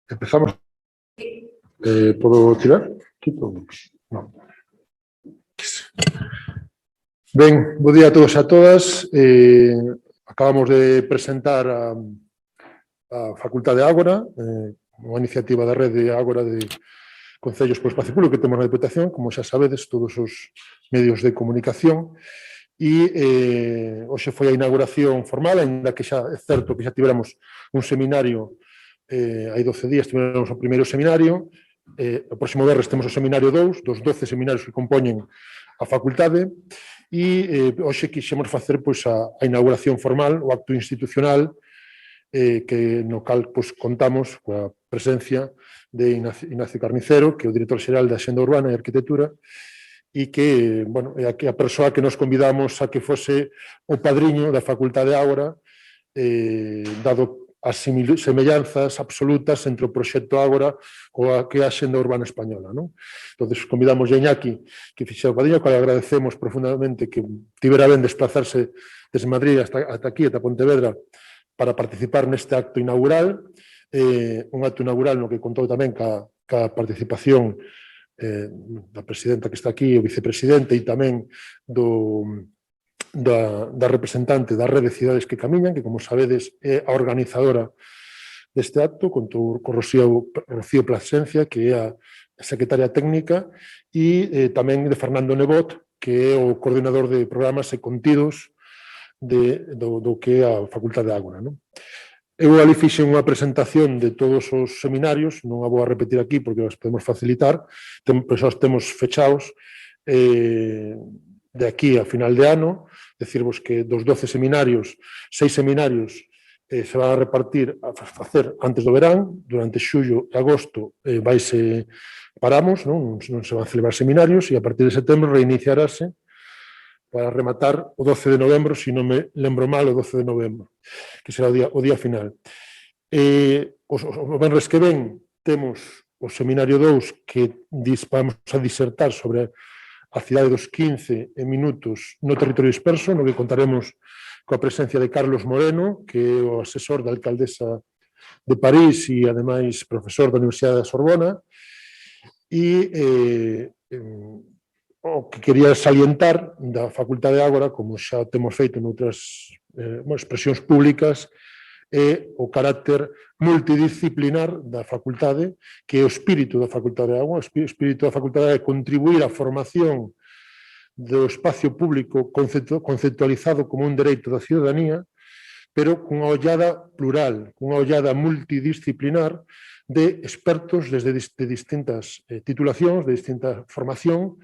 Empezamos. Podo tirar? No. Ben, bo día a todos e a todas. Acabamos de presentar a Facultade Ágora, unha iniciativa da Rede Ágora de Concellos polo Espacio Público que temos na Deputación, como xa sabedes, todos os medios de comunicación, e hoxe foi a inauguración formal, ainda que xa é certo que xa tiveramos un seminario, hai 12 días tivemos o primeiro seminario, o próximo verres temos o seminario 2, dos 12 seminarios que compoñen a facultade, e hoxe quixemos facer pois, a inauguración formal, o acto institucional, que no cal pois, contamos coa presencia de Ignacio Carnicero, que é o director xeral da Axenda Urbana e Arquitectura, e que, bueno, é a persoa que nos convidamos a que fose o padriño da Facultade Ágora, dado as semellanzas absolutas entre o proxecto Ágora coa que é a Axenda Urbana Española, non? Entón, convidamos a Iñaki que fixera o padriño, que agradecemos profundamente que tivera ben desplazarse desde Madrid hasta aquí, ata Pontevedra, para participar neste acto inaugural, un acto inaugural no que contou tamén ca participación da presidenta que está aquí, o vicepresidente, e tamén da representante da Rede Cidades que Camiñan, que, como sabedes, é a organizadora deste acto, con Rocío Plasencia, que é a secretaria técnica, e tamén de Fernando Nebot, que é o coordinador de programas e contidos do que é a Facultade de Ágora. Eu ali fixen unha presentación de todos os seminarios, non a vou a repetir aquí porque os podemos facilitar, pois os temos fechados de aquí a final de ano, decirvos que dos 12 seminarios, 6 seminarios se van a repartir a facer antes do verán, durante xullo e agosto paramos, non se van a celebrar seminarios, e a partir de setembro reiniciarase para rematar o 12 de novembro, se non me lembro mal, o 12 de novembro, que será o día final. O venres que ven temos o seminario 2 que vamos a disertar sobre a cidade dos 15 minutos no territorio disperso, no que contaremos coa presencia de Carlos Moreno, que é o asesor da alcaldesa de París e, ademais, profesor da Universidade da Sorbona, e o que quería salientar da Facultade de Ágora, como xa temos feito noutras expresións públicas, é o carácter multidisciplinar da facultade, que é o espírito da Facultade de Ágora. O espírito da facultade é contribuir á formación do espacio público conceptualizado como un dereito da ciudadanía, pero cunha ollada plural, cunha ollada multidisciplinar de expertos desde distintas titulacións, de distinta formación,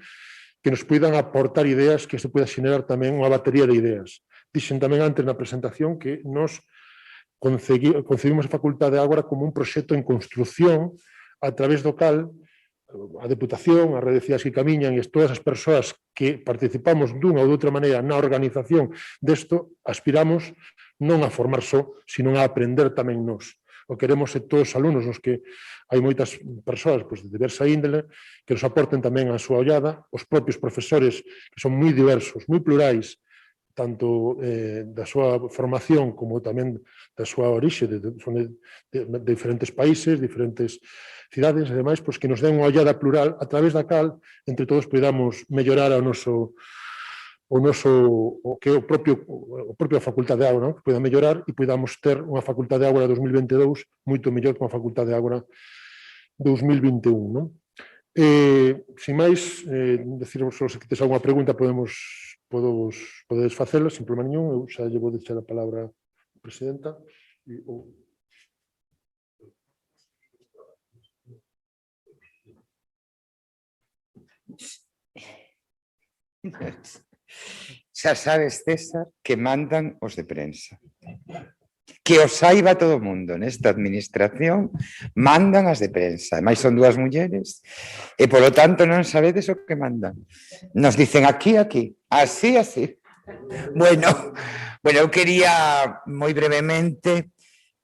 que nos poidan aportar ideas, que se poida xenerar tamén unha batería de ideas. Dixen tamén antes na presentación que nos concebimos a Facultade de Ágora como un proxecto en construcción a través do cal a Deputación, a Rede Cidades que Camiñan e todas as persoas que participamos dunha ou de outra maneira na organización desto, aspiramos non a formar só, sino a aprender tamén nós. O queremos ser todos os alumnos, nos que hai moitas persoas de diversa índole que nos aporten tamén a súa ollada, os propios profesores que son moi diversos, moi plurais, tanto da súa formación como tamén da súa orixe, son de diferentes países, diferentes cidades, e demais, que nos den unha ollada plural a través da cal, entre todos, podamos mellorar o que é o propio Facultade de Ágora, que poida mellorar e podamos ter unha Facultade de Ágora 2022 moito mellor que unha Facultade de Ágora 2021. Sin máis, decirvos se que tes alguna pregunta podedes facela, sin problema ningún. Eu xa lle vou deixar a palabra a presidenta. Xa sabes, César, que mandan os de prensa. Que o saiba todo o mundo nesta administración, mandan as de prensa. Ademais son dúas mulleres e, polo tanto, non sabedes o que mandan. Nos dicen aquí, así, así. Bueno, eu quería moi brevemente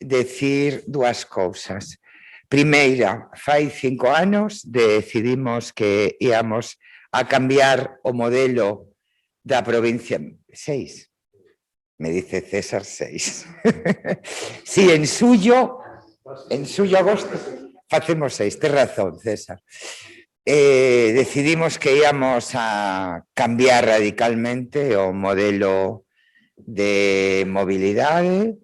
decir dúas cousas. Primeira, fai 5 anos decidimos que íamos a cambiar o modelo da provincia. 6. Me dice César 6. Sí, en suyo agosto facemos 6. Tes razón, César. Decidimos que íamos a cambiar radicalmente o modelo de mobilidade.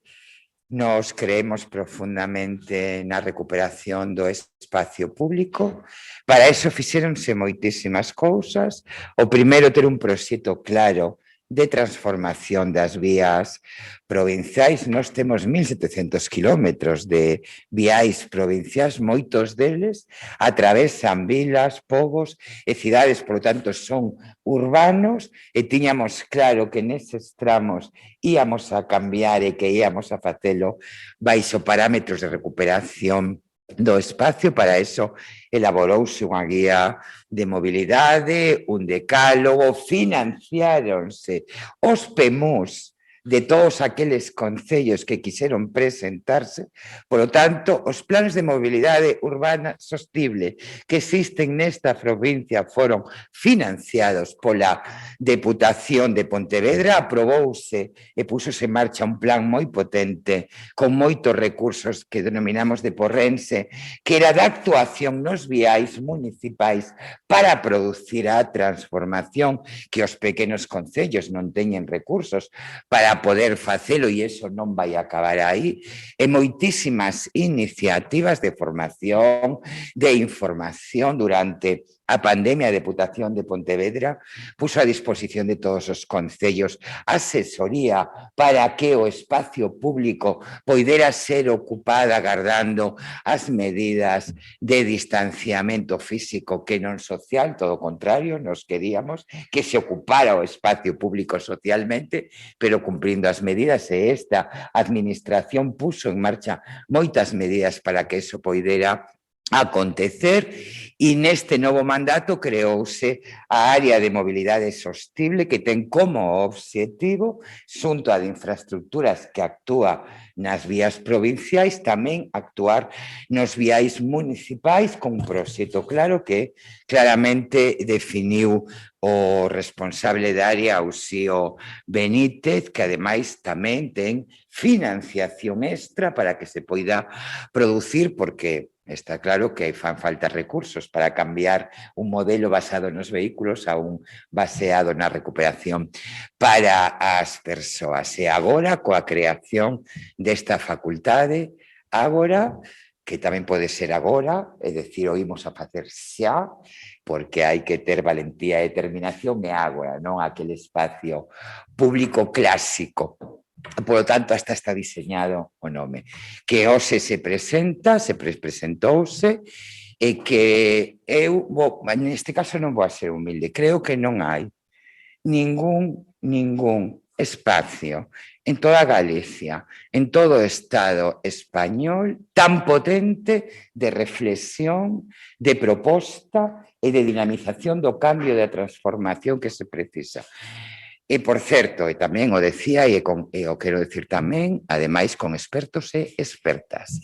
Nos creemos profundamente na recuperación do espacio público. Para iso fixéronse moitísimas cousas. O primeiro, ter un proxecto claro de transformación das vías provinciais. Nós temos 1.700 kilómetros de viais provinciais, moitos deles atravesan vilas, pobos e cidades, por tanto son urbanos, e tiñamos claro que neses tramos íamos a cambiar e que íamos a facelo baixo parámetros de recuperación do espacio. Para eso elaborouse unha guía de mobilidade, un decálogo, financiáronse os PEMUs de todos aqueles concellos que quixeron presentarse. Por lo tanto, os planes de mobilidade urbana sostible que existen nesta provincia foron financiados pola Deputación de Pontevedra, aprobouse e púxose en marcha un plan moi potente con moitos recursos que denominamos de Porrense, que era de actuación nos viais municipais para producir a transformación que os pequenos concellos non teñen recursos para poder facelo, e iso non vai acabar aí. E moitísimas iniciativas de formación, de información durante a pandemia. A Deputación de Pontevedra puso a disposición de todos os concellos asesoría para que o espacio público poidera ser ocupada agardando as medidas de distanciamento físico que non social. Todo o contrario, nos queríamos que se ocupara o espacio público socialmente, pero cumprindo as medidas, e esta administración puso en marcha moitas medidas para que eso poidera acontecer. E neste novo mandato creouse a área de mobilidade sostible, que ten como obxectivo, xunto a de infraestructuras que actúa nas vías provinciais, tamén actuar nos viais municipais con un proxecto claro que claramente definiu o responsable da área, Uxío Benítez, que ademais tamén ten financiación extra para que se poida producir, porque está claro que fan falta recursos para cambiar un modelo basado nos vehículos a un baseado na recuperación para as persoas. E agora, coa creación desta facultade, agora, que tamén pode ser agora, é dicir, o imos a facer xa, porque hai que ter valentía e determinación, e agora, non aquele espacio público clásico. Por lo tanto, hasta está diseñado o nome. Que hoxe se presenta, presentouse, e que eu, neste caso non vou a ser humilde, creo que non hai ningún espacio en toda Galicia, en todo o Estado español, tan potente de reflexión, de proposta e de dinamización do cambio, da transformación que se precisa. E, por certo, e tamén o decía, e o quero decir tamén, ademais con expertos e expertas.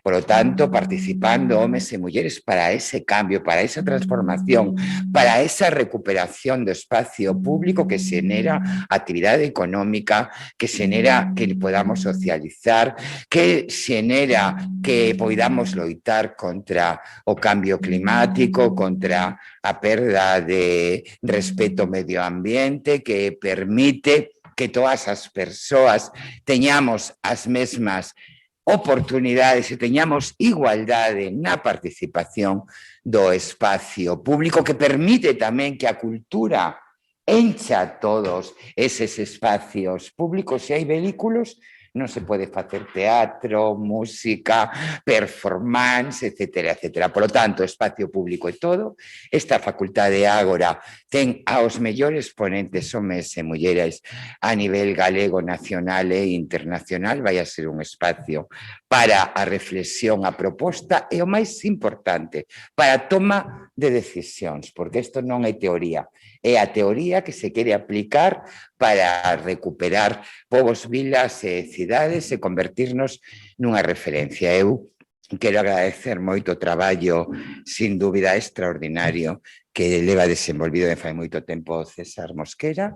Por lo tanto, participando homes e mulleres para ese cambio, para esa transformación, para esa recuperación do espacio público que xenera actividade económica, que xenera que podamos socializar, que xenera que poidamos loitar contra o cambio climático, contra a perda de respeto ao medio ambiente, que permite que todas as persoas teñamos as mesmas oportunidades e teñamos igualdade na participación do espacio público, que permite tamén que a cultura encha todos eses espacios públicos. Se hai vehículos, non se pode facer teatro, música, performance, etcétera, etcétera. Por lo tanto, espacio público e todo, esta facultade agora ten aos mellores ponentes homes e mulleres a nivel galego, nacional e internacional, vai a ser un espacio para a reflexión, a proposta e o máis importante, para a toma de decisións, porque isto non é teoría, é a teoría que se quere aplicar para recuperar povos, vilas e cidades e convertirnos nunha referencia. Eu quero agradecer moito o traballo, sin dúbida, extraordinario que leva desenvolvido de fai moito tempo César Mosquera,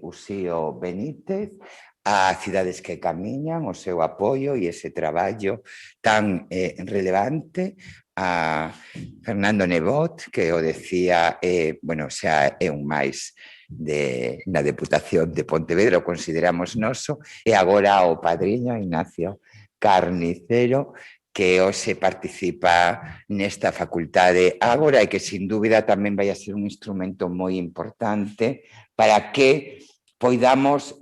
Uxío Benítez, a Cidades que Camiñan, o seu apoio e ese traballo tan relevante, a Fernando Nebot, que o decía, bueno, xa é un máis na Deputación de Pontevedra, o consideramos noso, e agora o padriño Ignacio Carnicero, que hoxe participa nesta facultade agora e que, sin dúbida, tamén vai a ser un instrumento moi importante para que poidamos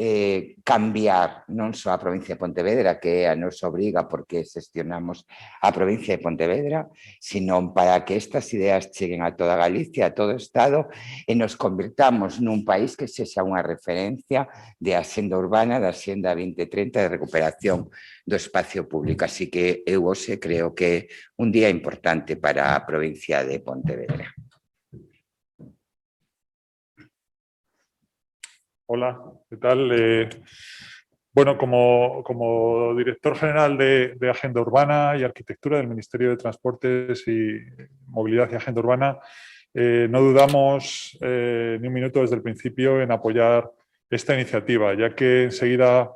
cambiar non só a provincia de Pontevedra, que é a nos obriga porque xestionamos a provincia de Pontevedra, sino para que estas ideas cheguen a toda Galicia, a todo o Estado, e nos convirtamos nun país que sexa unha referencia de axenda urbana, da Axenda 2030 de recuperación do espacio público. Así que eu hoxe creo que é un día importante para a provincia de Pontevedra. Hola, ¿qué tal? Bueno, como director general de Agenda Urbana y Arquitectura del Ministerio de Transportes y Movilidad y Agenda Urbana, no dudamos ni un minuto desde el principio en apoyar esta iniciativa, ya que enseguida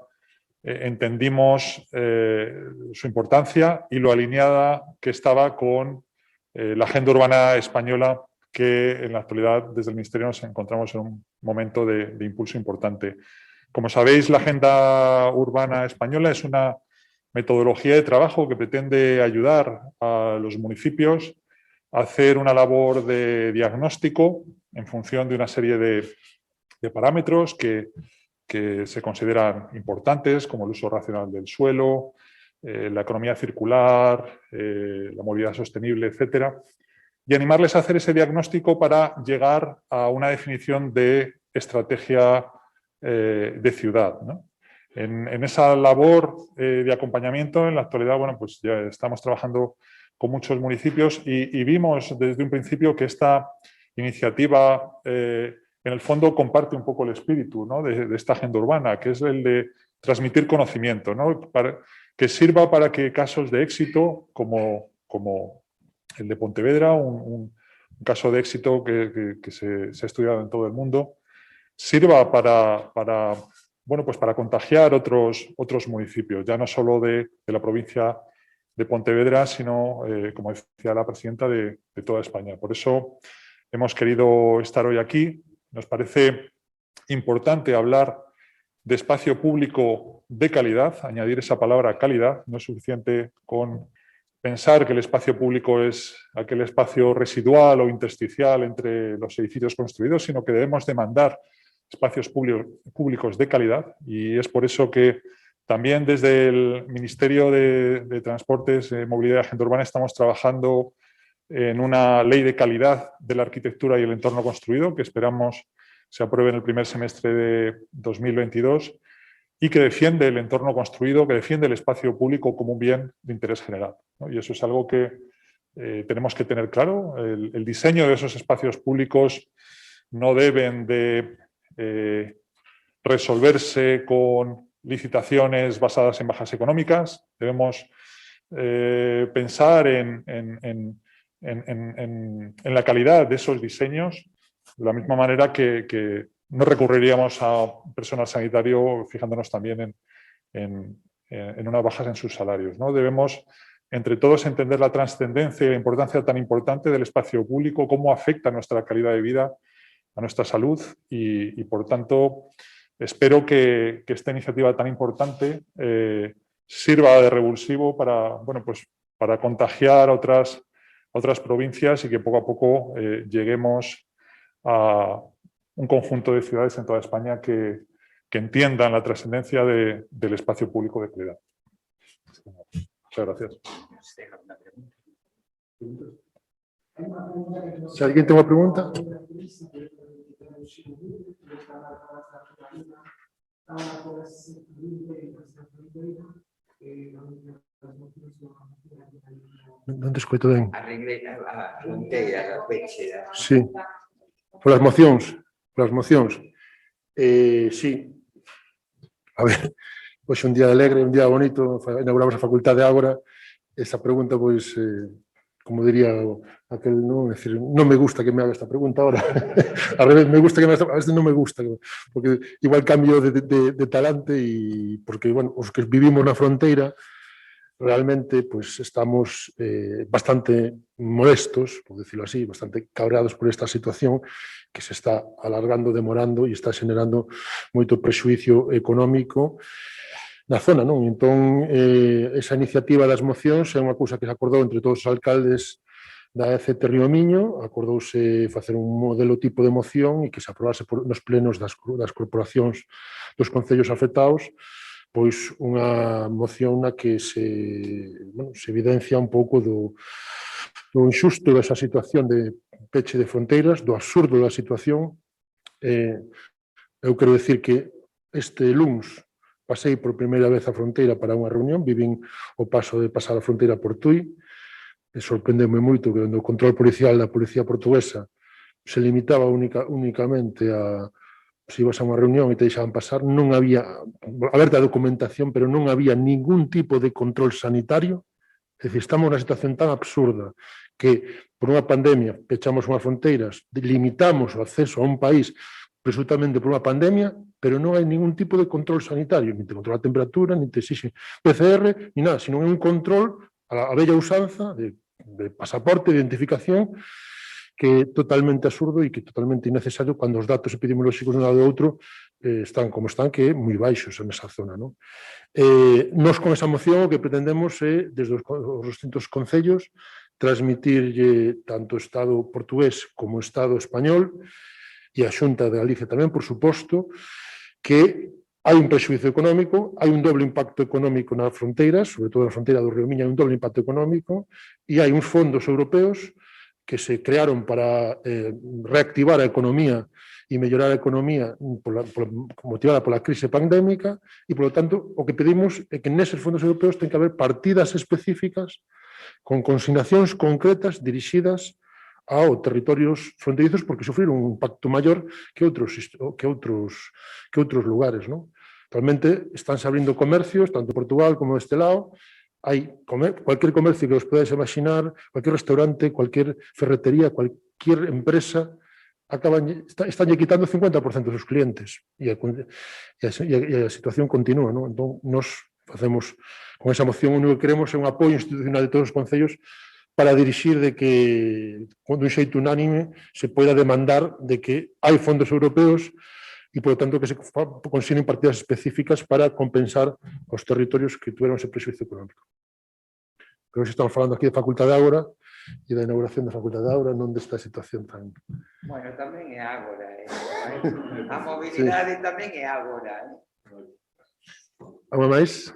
entendimos su importancia y lo alineada que estaba con la Agenda Urbana española, que en la actualidad desde el Ministerio nos encontramos en un momento de impulso importante. Como sabéis, la Agenda Urbana española es una metodología de trabajo que pretende ayudar a los municipios a hacer una labor de diagnóstico en función de una serie de parámetros que se consideran importantes, como el uso racional del suelo, la economía circular, la movilidad sostenible, etcétera, y animarles a hacer ese diagnóstico para llegar a una definición de estrategia de ciudad, ¿no? En esa labor de acompañamiento, en la actualidad, bueno, pues ya estamos trabajando con muchos municipios y vimos desde un principio que esta iniciativa, en el fondo, comparte un poco el espíritu, ¿no?, de esta agenda urbana, que es el de transmitir conocimiento, ¿no?, que sirva para que casos de éxito como el de Pontevedra, un caso de éxito que se ha estudiado en todo el mundo, sirva para contagiar otros municipios, ya no solo de la provincia de Pontevedra, sino, como decía la presidenta, de toda España. Por eso hemos querido estar hoy aquí. Nos parece importante hablar de espacio público de calidad, añadir esa palabra calidad. No es suficiente con pensar que el espacio público es aquel espacio residual o intersticial entre los edificios construidos, sino que debemos demandar espacios públicos de calidad, y es por eso que también desde el Ministerio de Transportes, Movilidad y Agenda Urbana estamos trabajando en una ley de calidad de la arquitectura y el entorno construido, que esperamos se apruebe en el primer semestre de 2022, y que defiende el entorno construido, que defiende el espacio público como un bien de interés general, ¿no? Y eso es algo que tenemos que tener claro. El diseño de esos espacios públicos no deben de resolverse con licitaciones basadas en bajas económicas. Debemos pensar en la calidad de esos diseños, de la misma manera que no recurriríamos a personal sanitario fijándonos también en unas bajas en sus salarios, ¿no? Debemos, entre todos, entender la trascendencia y la importancia tan importante del espacio público, cómo afecta a nuestra calidad de vida, a nuestra salud, y por tanto espero que esta iniciativa tan importante sirva de revulsivo para contagiar otras provincias y que poco a poco lleguemos a un conjunto de ciudades en toda España que que entiendan la trascendencia del espacio público de calidad. Muchas gracias. Si alguien tiene una pregunta. Non te escoito ben. A fronteira, a peche. Sí. Polas mocións. Sí. A ver, hoxe un día alegre, un día bonito, inauguramos a Facultade de Ágora. Esa pregunta, pois, como diría aquel, non, decir, non me gusta que me haga esta pregunta ahora. Al revés, me gusta que me haga esta, a veces non me gusta, porque igual cambio de talante e porque, bueno, os que vivimos na fronteira realmente pues estamos bastante molestos, por decirlo así, bastante cabreados por esta situación que se está alargando, demorando e está xenerando moito prexuicio económico na zona, non? Entón, esa iniciativa das mocións é unha cousa que se acordou entre todos os alcaldes da ECT Río Miño, acordouse facer un modelo tipo de moción e que se aprobase nos plenos das corporacións dos concellos afectados, pois unha moción na que se evidencia un pouco do injusto desa situación de peche de fronteiras, do absurdo da situación. Eu quero decir que este luns pasei por primeira vez a fronteira para unha reunión, vivín o paso de pasar a fronteira por Tui, e sorprendeu-me moito que o control policial da policía portuguesa se limitaba únicamente a se ibas a unha reunión e te deixaban pasar, non había, aberta a documentación, pero non había ningún tipo de control sanitario. É dicir, estamos nunha situación tan absurda que por unha pandemia pechamos unhas fronteiras, limitamos o acceso a un país presuntamente por unha pandemia, pero non hai ningún tipo de control sanitario, nin te controla a temperatura, nin te exixe PCR, nin nada, sino un control a bella usanza de pasaporte, de identificación, que é totalmente absurdo e que é totalmente innecesario cando os datos epidemiolóxicos de un lado e outro están como están, que é moi baixos nesa zona. Non? Nos con esa moción o que pretendemos é, desde os distintos concellos, transmitirlle tanto o Estado portugués como o Estado español e a Xunta de Galicia tamén, por suposto, que hai un prexuízo económico, hai un doble impacto económico nas fronteiras, sobre todo na fronteira do Río Miño hai un doble impacto económico, e hai uns fondos europeos que se crearon para reactivar a economía e mellorar a economía motivada pola crise pandémica e, polo tanto, o que pedimos é que neses fondos europeos ten que haber partidas específicas con consignacións concretas dirixidas ao territorios fronteirizos porque sufriron un impacto maior que outros lugares. Non? Actualmente estánse abrindo comercios, tanto Portugal como deste lado, hai cualquier comercio que os podáis imaginar, cualquier restaurante, cualquier ferretería, cualquier empresa, están quitando 50% dos clientes e a situación continúa. Non? Entón, nos facemos, con esa moción, o único que queremos é un apoio institucional de todos os concellos para dirixir de que, dun xeito unánime, se poida demandar de que hai fondos europeos e, por lo tanto, que se consiguen partidas específicas para compensar os territorios que tuveron ese prexuízo económico. Pero hoxe estamos falando aquí de Facultade de Ágora e da inauguración da Facultade de Ágora, non desta situación tan... Bueno, tamén é agora. A mobilidade tamén é agora. Algo máis?